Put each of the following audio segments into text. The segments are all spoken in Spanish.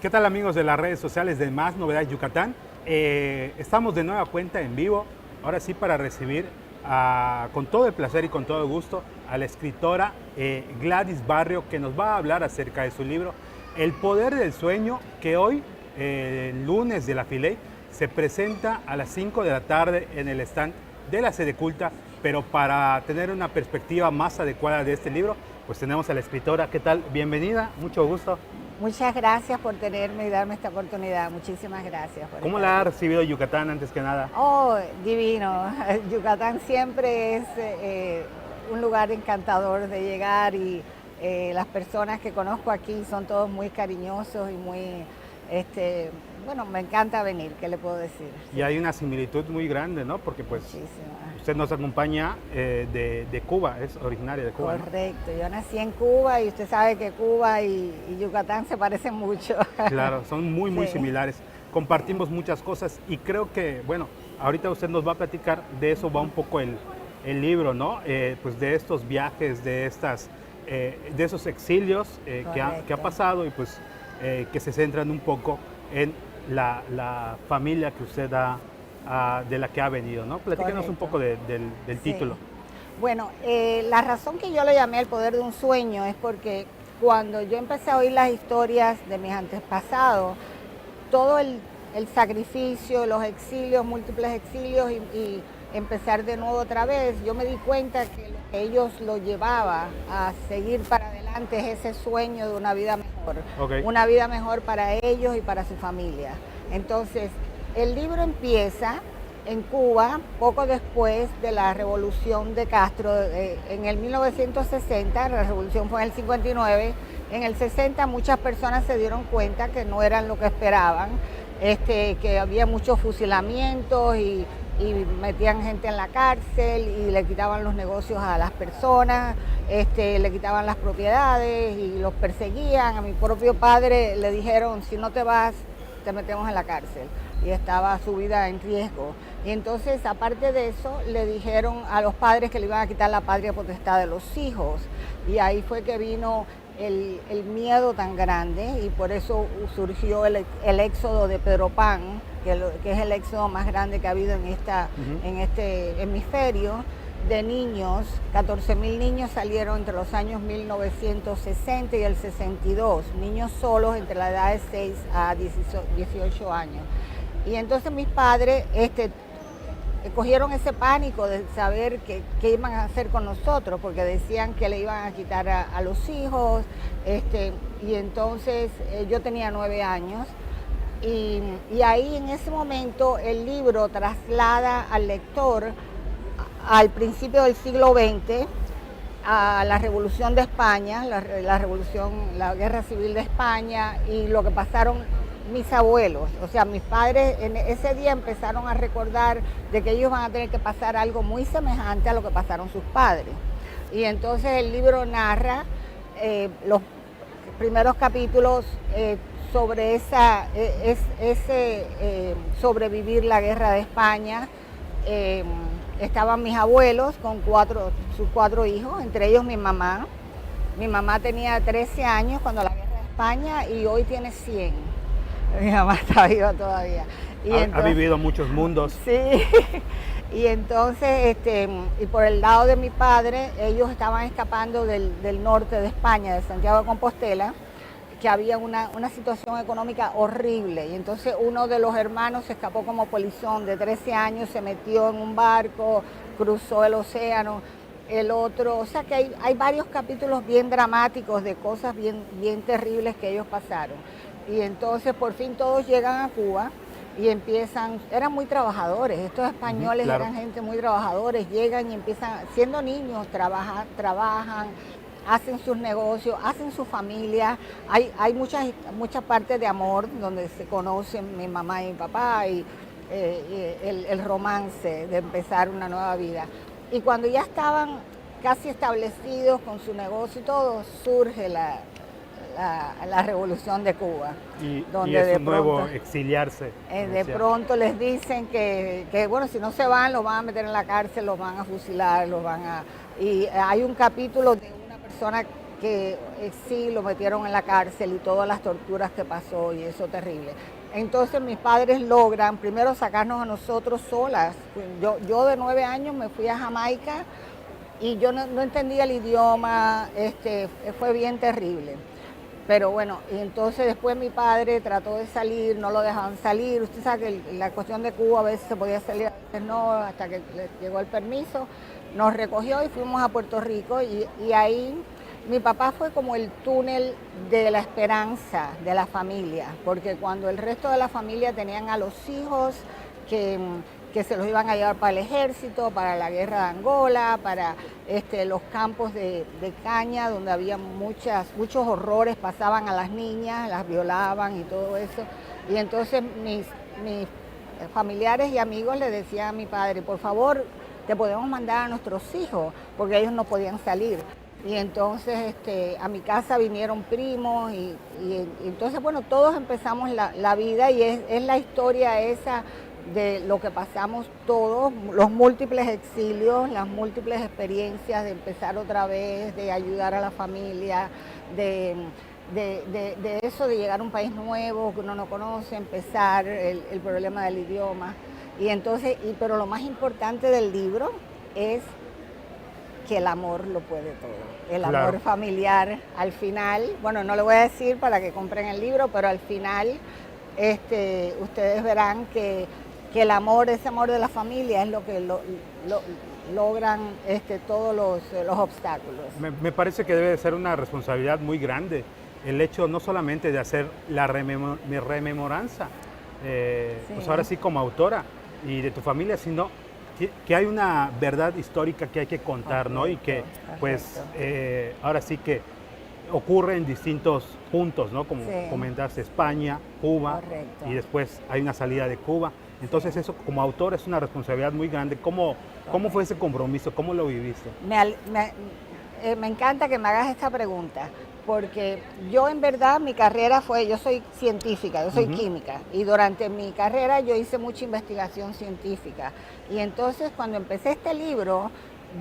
¿Qué tal, amigos de las redes sociales de Más Novedades Yucatán? Estamos de nueva cuenta en vivo, ahora sí para recibir con todo el placer y con todo el gusto a la escritora Gladys Barrio, que nos va a hablar acerca de su libro El Poder del Sueño, que hoy, el lunes de la Filey, se presenta a las 5 de la tarde en el stand de la Sede Culta. Pero para tener una perspectiva más adecuada de este libro, pues tenemos a la escritora. ¿Qué tal? Bienvenida, mucho gusto. Muchas gracias por tenerme y darme esta oportunidad. Muchísimas gracias. ¿Cómo la ha recibido Yucatán antes que nada? Oh, divino. Yucatán siempre es un lugar encantador de llegar y las personas que conozco aquí son todos muy cariñosos y muy, bueno, me encanta venir, ¿qué le puedo decir? Y hay una similitud muy grande, ¿no? Porque pues usted nos acompaña de Cuba, es originaria de Cuba. Correcto, ¿no? Yo nací en Cuba y usted sabe que Cuba y Yucatán se parecen mucho. Claro, son muy Sí. similares. Compartimos muchas cosas y creo que, bueno, ahorita usted nos va a platicar, de eso va un poco el libro, ¿no? Pues de estos viajes, de esos exilios que ha pasado y pues que se centran un poco en la familia que usted de la que ha venido, ¿no? Platícanos un poco del Sí. título. Bueno, la razón que yo le llamé El Poder de un Sueño es porque cuando yo empecé a oír las historias de mis antepasados, todo el sacrificio, los exilios, múltiples exilios y empezar de nuevo otra vez, yo me di cuenta que lo que ellos lo llevaba a seguir para adelante es ese sueño de una vida mejor, una vida mejor para ellos y para su familia. Entonces, el libro empieza en Cuba, poco después de la revolución de Castro, en el 1960, la revolución fue en el 59, en el 60 muchas personas se dieron cuenta que no eran lo que esperaban, que había muchos fusilamientos y metían gente en la cárcel y le quitaban los negocios a las personas, le quitaban las propiedades y los perseguían. A mi propio padre le dijeron, si no te vas, te metemos en la cárcel, y estaba su vida en riesgo. Y entonces, aparte de eso, le dijeron a los padres que le iban a quitar la patria potestad de los hijos, y ahí fue que vino el miedo tan grande, y por eso surgió el éxodo de Pedro Pan, que es el éxodo más grande que ha habido en este hemisferio, de niños. 14,000 niños salieron entre los años 1960 y el 62, niños solos entre la edad de 6 a 18 años. Y entonces mis padres cogieron ese pánico de saber qué iban a hacer con nosotros, porque decían que le iban a quitar a los hijos, y entonces yo tenía 9 años, y ahí en ese momento el libro traslada al lector al principio del siglo XX, a la Revolución de España, la Guerra Civil de España y lo que pasaron mis abuelos. O sea, mis padres en ese día empezaron a recordar de que ellos van a tener que pasar algo muy semejante a lo que pasaron sus padres. Y entonces el libro narra los primeros capítulos sobre sobrevivir la Guerra de España. Estaban mis abuelos con sus 4 hijos, entre ellos mi mamá. Mi mamá tenía 13 años cuando la Guerra de España y hoy tiene 100. Mi mamá está viva todavía. Ha vivido muchos mundos. Sí, y entonces, y por el lado de mi padre, ellos estaban escapando del norte de España, de Santiago de Compostela, que había una situación económica horrible, y entonces uno de los hermanos se escapó como polizón de 13 años, se metió en un barco, cruzó el océano, el otro, o sea que hay varios capítulos bien dramáticos de cosas bien terribles que ellos pasaron. Y entonces por fin todos llegan a Cuba y eran muy trabajadores, estos españoles claro. Eran gente muy trabajadores, llegan y empiezan, siendo niños, trabajan, hacen sus negocios, hacen su familia, hay muchas partes de amor donde se conocen mi mamá y mi papá y el romance de empezar una nueva vida. Y cuando ya estaban casi establecidos con su negocio y todo, surge la Revolución de Cuba. Y es un nuevo exiliarse. De pronto les dicen que, bueno, si no se van, los van a meter en la cárcel, los van a fusilar, y hay un capítulo de una persona que sí lo metieron en la cárcel y todas las torturas que pasó y eso terrible. Entonces mis padres logran primero sacarnos a nosotros solas. Yo de 9 años me fui a Jamaica y yo no entendía el idioma, fue bien terrible. Pero bueno, y entonces después mi padre trató de salir, no lo dejaban salir. Usted sabe que la cuestión de Cuba a veces se podía salir, a veces no, hasta que le llegó el permiso. Nos recogió y fuimos a Puerto Rico y ahí mi papá fue como el túnel de la esperanza de la familia, porque cuando el resto de la familia tenían a los hijos que se los iban a llevar para el ejército, para la guerra de Angola, para los campos de caña, donde había muchos horrores, pasaban a las niñas, las violaban y todo eso. Y entonces mis familiares y amigos le decían a mi padre, por favor, te podemos mandar a nuestros hijos, porque ellos no podían salir. Y entonces a mi casa vinieron primos y entonces, bueno, todos empezamos la vida y es la historia esa de lo que pasamos todos, los múltiples exilios, las múltiples experiencias de empezar otra vez, de ayudar a la familia, de eso, de llegar a un país nuevo que uno no conoce, empezar el problema del idioma. Y entonces, pero lo más importante del libro es que el amor lo puede todo, el amor familiar al final, bueno, no le voy a decir para que compren el libro, pero al final ustedes verán que el amor, ese amor de la familia es lo que logran todos los obstáculos. Me parece que debe de ser una responsabilidad muy grande el hecho no solamente de hacer la rememoranza, pues ahora sí como autora y de tu familia, sino que hay una verdad histórica que hay que contar, ¿no? Y que pues ahora sí que ocurre en distintos puntos, ¿no? Como comentaste, España, Cuba, y después hay una salida de Cuba. Entonces eso como autor es una responsabilidad muy grande. ¿Cómo fue ese compromiso? ¿Cómo lo viviste? Me encanta que me hagas esta pregunta, porque yo en verdad mi carrera yo soy científica, yo soy química, y durante mi carrera yo hice mucha investigación científica. Y entonces cuando empecé este libro,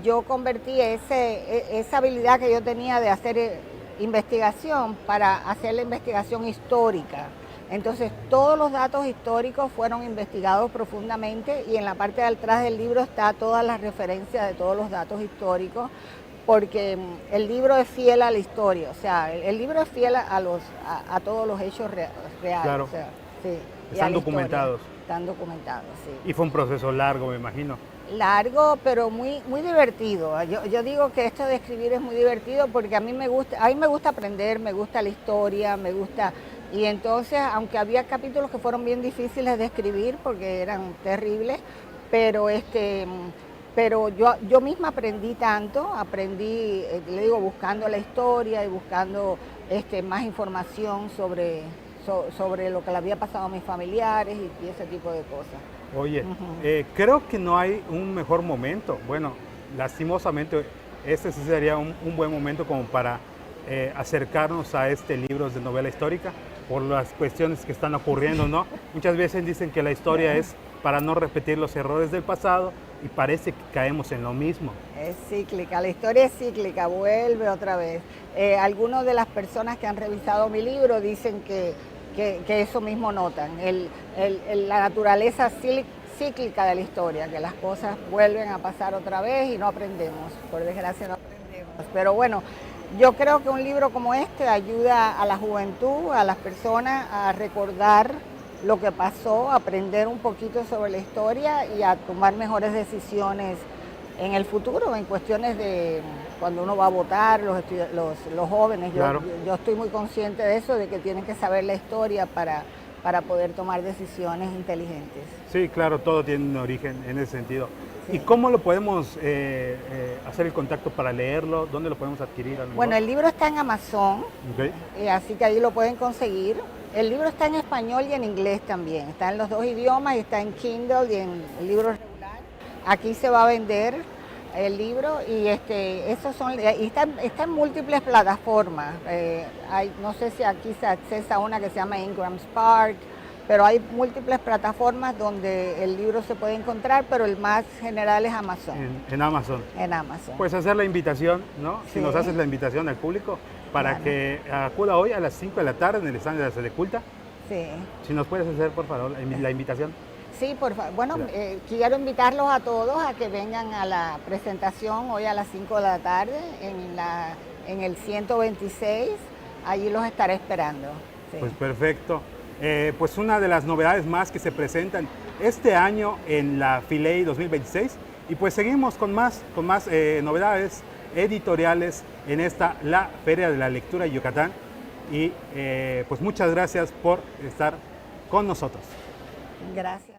yo convertí esa habilidad que yo tenía de hacer investigación para hacer la investigación histórica. Entonces todos los datos históricos fueron investigados profundamente y en la parte de atrás del libro está todas las referencias de todos los datos históricos, porque el libro es fiel a la historia, o sea, el libro es fiel a todos los hechos reales. Claro. O sea, sí, están documentados. Están documentados, sí. Y fue un proceso largo, me imagino. Largo, pero muy divertido. Yo digo que esto de escribir es muy divertido porque a mí me gusta aprender, me gusta la historia, me gusta. Y entonces, aunque había capítulos que fueron bien difíciles de escribir porque eran terribles, pero yo misma aprendí tanto, le digo, buscando la historia y buscando más información sobre lo que le había pasado a mis familiares y ese tipo de cosas. Oye, creo que no hay un mejor momento. Bueno, lastimosamente, este sí sería un buen momento como para acercarnos a este libro de novela histórica por las cuestiones que están ocurriendo, ¿no? Muchas veces dicen que la historia es para no repetir los errores del pasado y parece que caemos en lo mismo. Es cíclica, la historia es cíclica, vuelve otra vez. Algunas de las personas que han revisado mi libro dicen que eso mismo notan, la naturaleza cíclica de la historia, que las cosas vuelven a pasar otra vez y no aprendemos, por desgracia no aprendemos. Pero bueno, yo creo que un libro como este ayuda a la juventud, a las personas a recordar lo que pasó, a aprender un poquito sobre la historia y a tomar mejores decisiones en el futuro, en cuestiones de cuando uno va a votar, los jóvenes. Claro. Yo estoy muy consciente de eso, de que tienen que saber la historia para poder tomar decisiones inteligentes. Sí, claro, todo tiene un origen en ese sentido. Sí. ¿Y cómo lo podemos hacer el contacto para leerlo? ¿Dónde lo podemos adquirir? Bueno, el libro está en Amazon, así que ahí lo pueden conseguir. El libro está en español y en inglés también. Está en los dos idiomas y está en Kindle y en el libro regular. Aquí se va a vender el libro y está en múltiples plataformas. No sé si aquí se accesa a una que se llama Ingram Spark, pero hay múltiples plataformas donde el libro se puede encontrar, pero el más general es Amazon. En Amazon. En Amazon. Pues hacer la invitación, ¿no? Si Sí. nos haces la invitación al público para Claro. que acuda hoy a las 5 de la tarde en el stand de la Sede Culta. Sí. Si nos puedes hacer, por favor, la invitación. Sí, por favor. Bueno, Claro. quiero invitarlos a todos a que vengan a la presentación hoy a las 5 de la tarde en el 126. Allí los estaré esperando. Sí. Pues perfecto. Pues una de las novedades más que se presentan este año en la Filey 2026 y pues seguimos con más novedades editoriales en la Feria de la Lectura Yucatán y pues muchas gracias por estar con nosotros. Gracias.